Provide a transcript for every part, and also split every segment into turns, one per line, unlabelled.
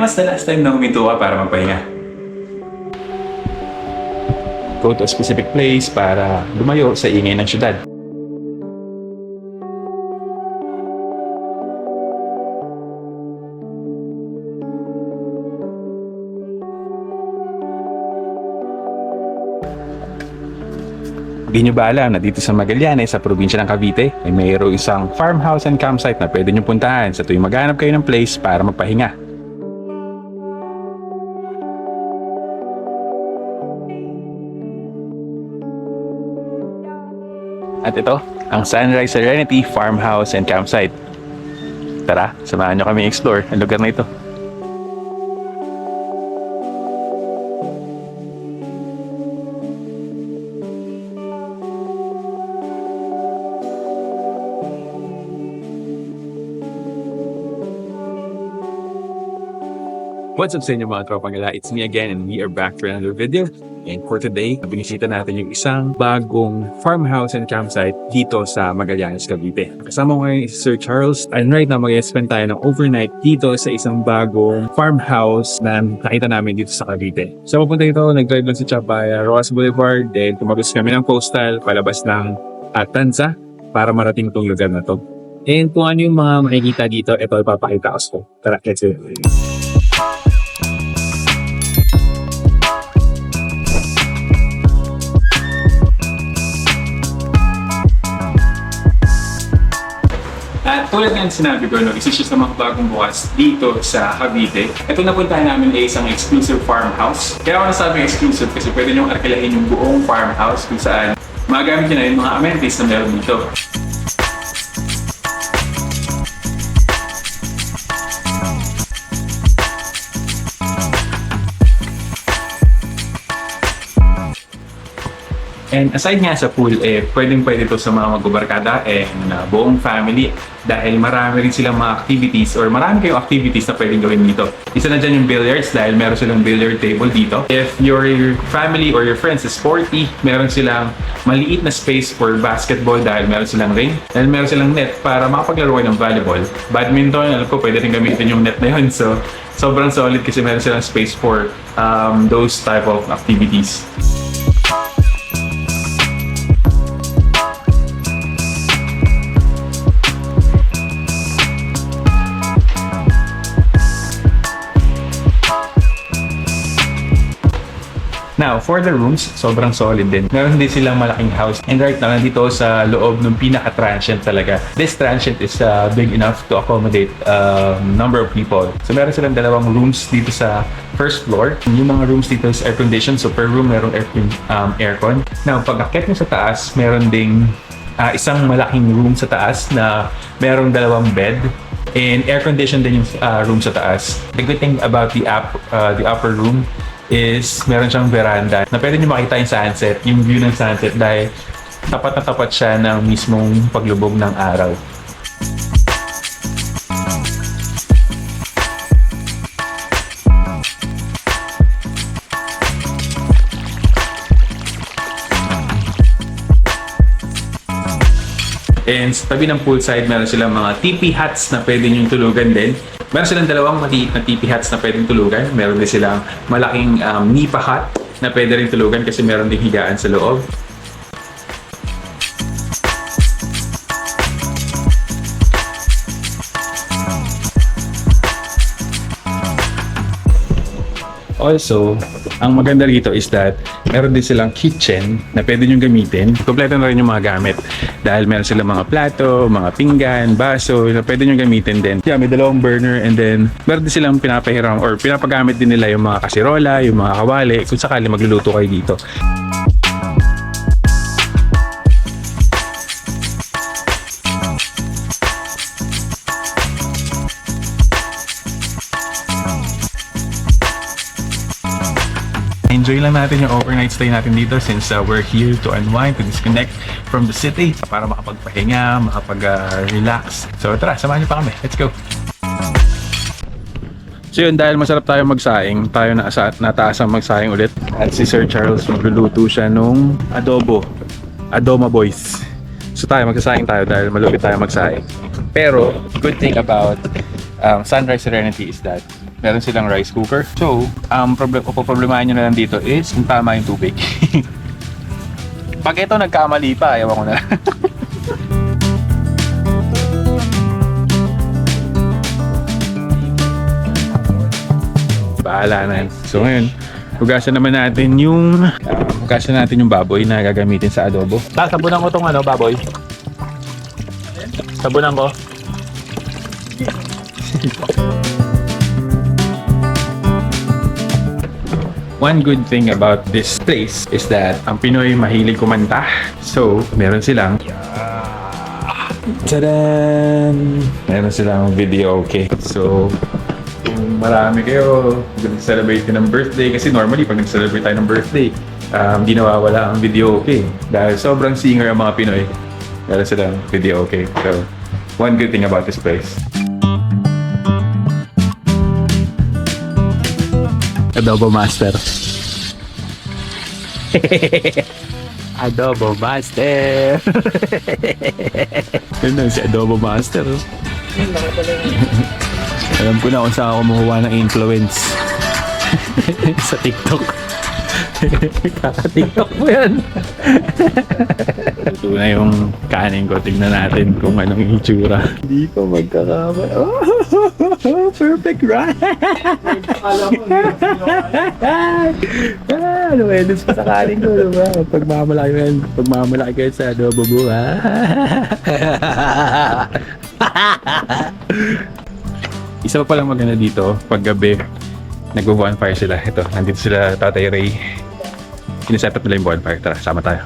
was the last time na huminto ka para magpahinga? Go to a specific place para lumayo sa ingay ng syudad. Hindi nyo ba alam na dito sa Magallanes, sa probinsya ng Cavite, ay mayroong isang farmhouse and campsite na pwede nyo puntahan sa tuwing maghanap kayo ng place para magpahinga. At ito, ang Sunrise Serenity Farmhouse and Campsite. Tara, samahan nyo kami explore ang lugar na ito. What's up sa inyo mga tropang gala? It's me again and we are back for another video. And for today, binisita natin yung isang bagong farmhouse and campsite dito sa Magallanes, Cavite. Kasama ko ngayon si Sir Charles and right now mag-spend tayo ng overnight dito sa isang bagong farmhouse na nakita namin dito sa Cavite. So papunta dito, nag-drive lang si Chapaya, Rojas Boulevard, then tumagos kami ng coastal, palabas ng Tanza para marating itong lugar na to. And kung ano yung mga makikita dito, ito ipapakita ko. Tara, let's go. At tulad nga sinabi ko, isa siya sa mga bagong bukas dito sa Cavite. Ito napuntahan namin ay isang exclusive farmhouse. Kaya ako nasabing exclusive kasi pwede niyong arkilahin yung buong farmhouse kung saan magamit niyo na yung mga amenities na meron dito. And aside nga sa pool, pwedeng-pwede ito sa mga magbabarkada and buong family dahil marami rin silang mga activities or marami kayong activities na pwedeng gawin dito. Isa na dyan yung billiards dahil meron silang billiard table dito. If your family or your friends is sporty, meron silang maliit na space for basketball dahil meron silang ring. Dahil meron silang net para makapaglaro kayo ng volleyball. Badminton, alam ko pwede rin gamitin yung net na yun. So, sobrang solid kasi meron silang space for those type of activities. Now, for the rooms, sobrang solid din. Meron din silang malaking house. And right now, nandito sa loob ng pinaka-transient talaga. This transient is big enough to accommodate number of people. So, meron silang dalawang rooms dito sa first floor. Yung mga rooms dito is air-conditioned. So, per room, meron aircon. Now, pag akit nyo sa taas, meron ding isang malaking room sa taas na merong dalawang bed. And air-conditioned din yung room sa taas. The good thing about the upper room is meron siyang veranda na pwede nyo makita yung sunset, yung view ng sunset dahil tapat na tapat siya ng mismong paglubog ng araw. And sa tabi ng poolside, meron silang mga teepee huts na pwede nyo tulugan din. Meron silang dalawang maliit na teepee huts na pwedeng tulugan. Meron din silang malaking nipa hut na pwede rin tulugan kasi meron din higaan sa loob. Also, ang maganda rito is that meron din silang kitchen na pwede nyo gamitin. Kompleto na rin yung mga gamit dahil meron silang mga plato, mga pinggan, baso na pwede nyo gamitin din. Yeah, may dalawang burner and then meron din silang pinapahiram or pinapagamit din nila yung mga kasirola, yung mga kawali kung sakali magluluto kayo dito. Enjoy lang natin yung overnight stay natin dito since we're here to unwind, to disconnect from the city para makapagpahinga, makapag-relax. So tara, samahan niyo pa kami. Let's go! So yun, dahil masarap tayo magsaing, tayo nataasang magsaing ulit. At si Sir Charles magluluto siya nung Adoma Boys. So tayo, magsasaing tayo dahil malupit tayo magsaing. Pero, good thing about Sunrise Serenity is that Meron silang rice cooker. So, problemahin nyo na lang dito is kung tama yung tubig. Pag ito nagkamali pa, ewan ko na. Bahala na yan. So ngayon, hugasan natin yung baboy na gagamitin sa adobo. Sabunan ko tong baboy. Sabunan ko. One good thing about this place is that ang Pinoy mahilig kumanta. So, meron silang tadaan! Meron silang video okay. So, kung marami kayo nag-celebrate ng birthday, kasi normally pag nag-celebrate tayo ng birthday, di nawawala ang video okay. Dahil sobrang singer ang mga Pinoy, meron silang video okay. So, one good thing about this place. Adobo Master. Adobo Master. Yun na si Adobo Master. Alam ko na kung saan ako kumuha ng influence. Sa TikTok. Kaka-TikTok mo yan. Ito na yung kanin ko. Tingnan natin kung anong itsura. Hindi pa magkakama. Oh, perfect right. Ano edits pa sa kanin ko, diba? Pagmamalaki kayo sa adobo mo, ha? Isa pa palang maganda dito, pag gabi, nagbo-bonfire sila. Ito, nandito sila Tatay Ray. Sineset up nila yung bonfire. Tara, sama tayo.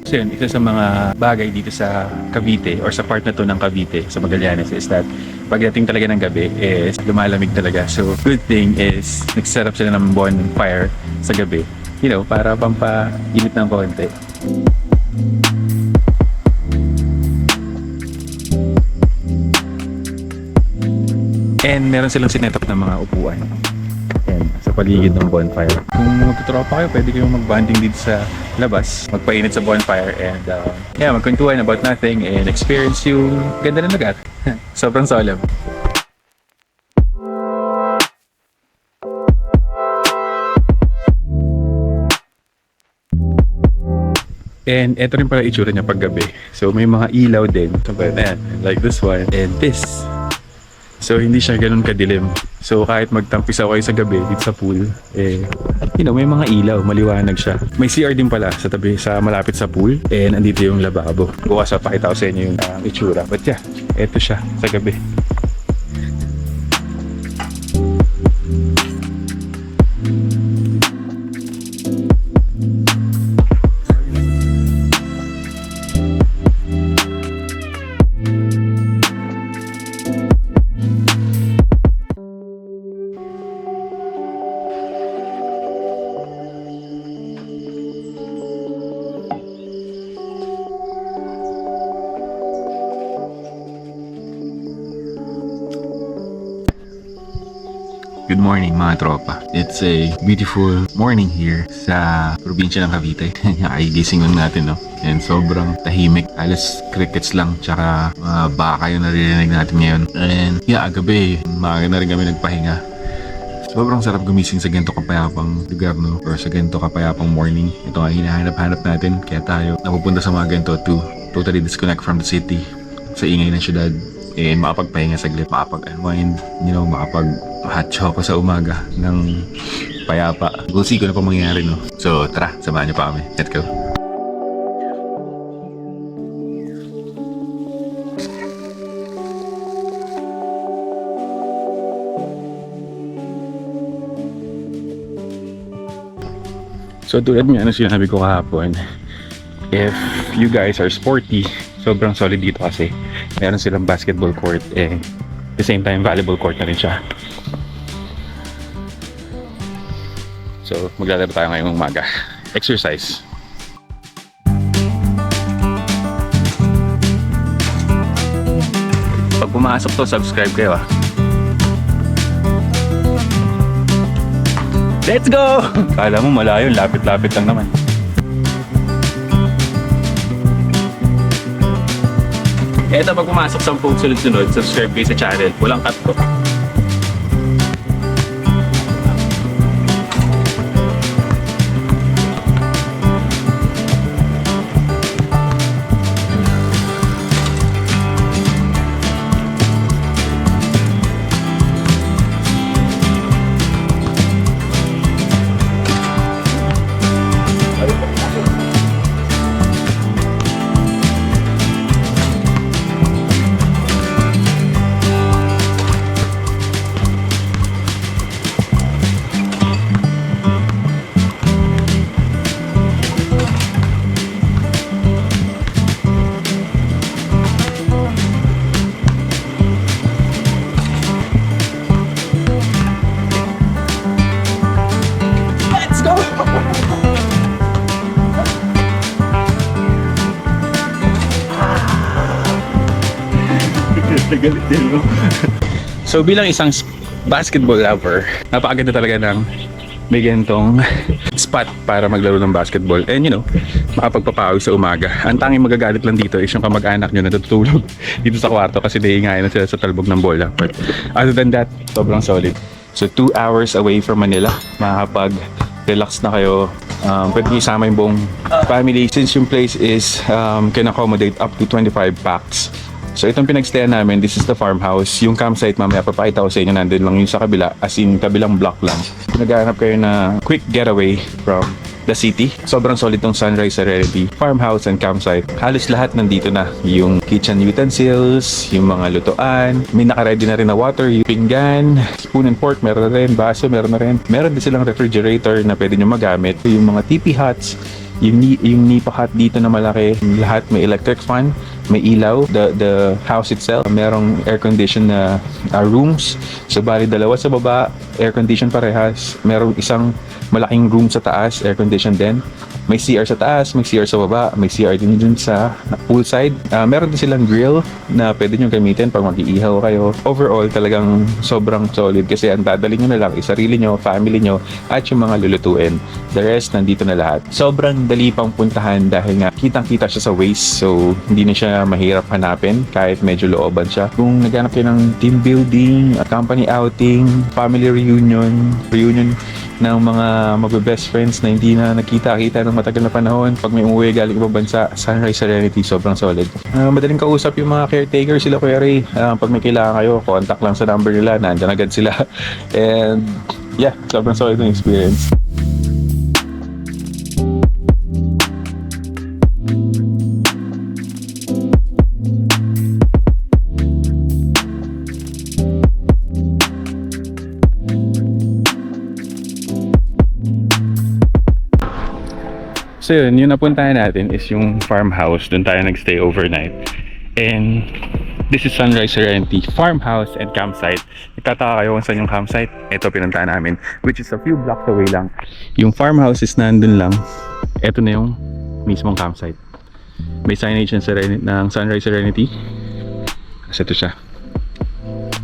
So yun, isa sa mga bagay dito sa Cavite or sa part na to ng Cavite, sa Magallanes, is that pagdating talaga ng gabi is lumalamig talaga. So good thing is nag-set up sila ng bonfire sa gabi. You know, para pampainit ng konti. And meron silang sinet up ng mga upuan. Ayan, sa paligid ng bonfire. Kung magtutropa kayo, pwede kayong mag-bonding dito sa labas. Magpainit sa bonfire and magkwentuhan about nothing and experience yung ganda ng lugar. Sobrang solemn. And eto rin pala itsura niya paggabi. So may mga ilaw din. So, ayan, like this one and this. So hindi siya ganun kadilim. So kahit magtampisaw kayo sa gabi dito sa pool, may mga ilaw, maliwanag siya. May CR din pala sa tabi, sa malapit sa pool. And andito yung lababo. Bukas pakita ko sa inyo yung itsura. But yeah, eto siya sa gabi. Good morning mga tropa. It's a beautiful morning here sa probinsya ng Cavite. Ay gising lang natin, no? And sobrang tahimik. Halos crickets lang tsaka mga baka yung naririnig natin ngayon. And yeah, gabi, maaga na rin kami nagpahinga. Sobrang sarap gumising sa ganito kapayapang lugar, no? Or sa ganito kapayapang morning. Ito nga hinahanap-hanap natin. Kaya tayo napupunta sa mga ganito to totally disconnect from the city. Sa ingay ng syudad. And makapagpahinga saglit, makapag-unwind, makapag-hot choco sa umaga ng payapa. We'll see kung ano pa mangyayari, no? So tara, samahan niyo pa kami. Let's go! So tulad ng sinabi ko kahapon, if you guys are sporty, sobrang solid dito kasi meron silang basketball court at the same time volleyball court na rin siya. So maglalaro tayo ngayong umaga. Exercise. Pag pumasok to, subscribe kayo ah. Let's go! Kala mo malayo, lapit-lapit lang naman. Eto, pag pumasok 10 sunod-sunod, subscribe kayo sa channel. Walang cut to. Galit din, no? So bilang isang basketball lover, napakaganda talaga ng may ganitong spot para maglaro ng basketball. And you know, makapagpapawis sa umaga. Ang tanging magagalit lang dito is yung kamag-anak nyo na natutulog dito sa kwarto kasi naiingayan na sila sa talbog ng bola. But other than that, sobrang solid. So 2 hours away from Manila, makakapag-relax na kayo. Pwede nyo isama yung buong family since yung place is can accommodate up to 25 packs. So itong pinagstayan namin, this is the farmhouse. Yung campsite mamaya papakita ko sa inyo, nandun lang yung sa kabila, as in kabilang block lang. Naghahanap kayo na quick getaway from the city. Sobrang solid tong Sunrise Serenity farmhouse and campsite. Halos lahat nandito na. Yung kitchen utensils, yung mga lutuan, may nakaready na rin na water, yung pinggan, spoon and fork, meron na rin, baso, meron na rin. Meron din silang refrigerator na pwede nyo magamit. Yung mga teepee huts, yung nipa hut dito na malaki, lahat may electric fan, may ilaw, the house itself, merong air condition na rooms. So bali dalawa sa baba, air condition parehas. Merong isang malaking room sa taas, air condition din. May CR sa taas, may CR sa baba, may CR din dun sa poolside. Meron din silang grill na pwede nyo gamitin pag mag-iihaw kayo. Overall, talagang sobrang solid kasi ang dadali nyo na lang is sarili nyo, family nyo, at yung mga lulutuin. The rest, nandito na lahat. Sobrang dali pang puntahan dahil nga kitang-kita siya sa Waze, so hindi na siya mahirap hanapin kahit medyo looban siya. Kung naghanap kayo ng team building, company outing, family reunion ng mga magbe-best friends na hindi na nakita-kita ng matagal na panahon. Pag may umuwi galing ibang bansa, Sunrise Serenity, sobrang solid. Madaling kausap yung mga caretaker sila, Kuya Ray. Pag may kailangan kayo, contact lang sa number nila, nandyan agad sila. And yeah, sobrang solid yung experience. So yun, yung napuntahan natin is yung farmhouse. Doon tayo nagstay overnight. And this is Sunrise Serenity farmhouse and campsite. Nagtataka kayo kung saan yung campsite? Ito pinuntahan namin, which is a few blocks away lang. Yung farmhouse is nandun lang. Ito na yung mismong campsite. May signage ng Sunrise Serenity. Kasi ito siya.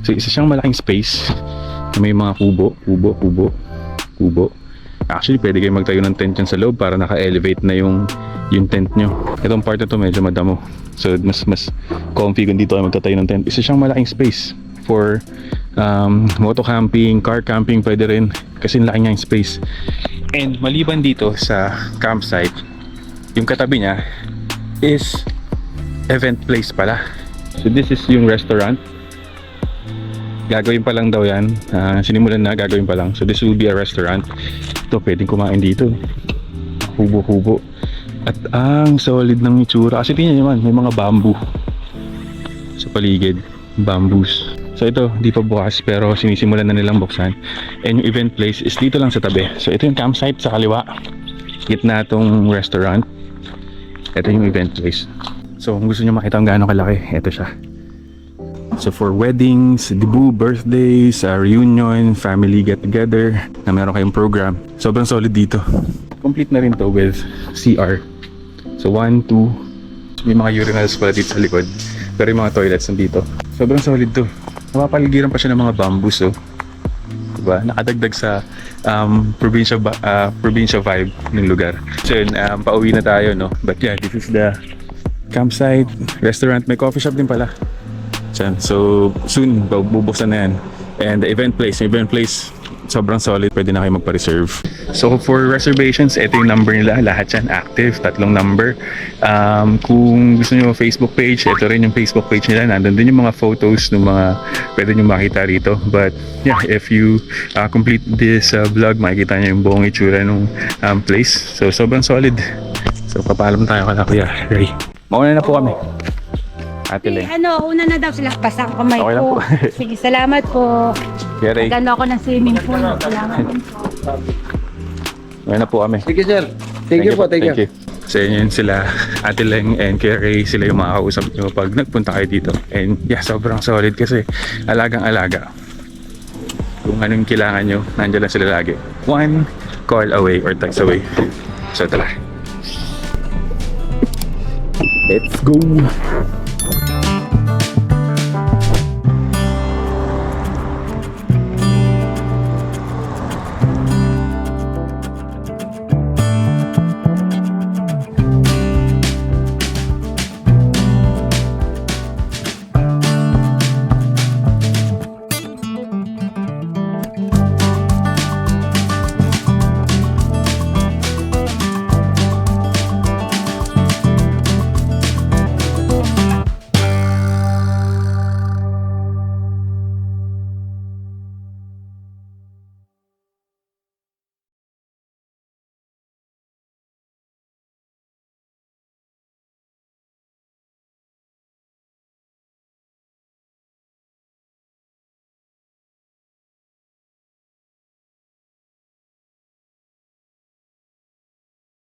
So isa siyang malaking space. May mga kubo. Actually, pwede kayo magtayo ng tent dyan sa loob para naka-elevate na yung tent nyo. Itong part na to medyo madamo. So, mas comfy kung dito kayo magtatayo ng tent. Isa siyang malaking space for moto camping, car camping, pwede rin. Kasi laki nga yung space. And maliban dito sa campsite, yung katabi niya is event place pala. So, this is yung restaurant. Gagawin pa lang daw yan. Sinimulan na, gagawin pa lang. So this will be a restaurant. Ito, pwedeng kumain dito. Kubo-kubo. At ang solid ng itsura. Kasi tingnan nyo naman, may mga bamboo sa paligid. Bamboos. So ito, di pa bukas pero sinisimulan na nilang buksan. And yung event place is dito lang sa tabi. So ito yung campsite sa kaliwa. Gitna tong restaurant. Ito yung event place. So kung gusto nyo makita kung gaano kalaki, ito siya. So for weddings, debut, birthdays, reunion, family get-together, na meron kayong program, sobrang solid dito. Complete na rin to with CR. So 1, 2, may mga urinals pala dito sa likod. Pero yung mga toilets nandito. Sobrang solid to. Napapaligiran pa siya ng mga bamboos, oh. Diba? Nakadagdag sa probinsya vibe ng lugar. So yun, pauwi na tayo, no? But yeah, this is the campsite, restaurant, may coffee shop din pala. Diyan. So, soon, bubuksan na yan. And the event place, sobrang solid, pwede na kayo magpa-reserve. So for reservations, ito yung number nila, lahat yan active, 3 number. Kung gusto nyo Facebook page, ito rin yung Facebook page nila, nandun din yung mga photos ng mga pwede nyo makita rito. But yeah, if you complete this vlog, makikita nyo yung buong itsura ng place. So sobrang solid. So papaalam tayo kala Kuya Ray. Mauna na po kami. Ate Leng.
Una na daw sila pasang kamay
Okay lang
ko.
po.
Sige, salamat po.
Kuya Ray.
Nagano ako ng swimming pool. Salamat din po.
Mauna na po kami.
Sige sir. Thank you po, thank you.
So yun sila, Ate Leng and Kuya Ray, sila yung makakausap nyo pag nagpunta kayo dito. And yeah, sobrang solid kasi alagang-alaga. Kung anong kailangan nyo, nandiyan lang sila lagi. 1 call away or text away. So tara. Let's go!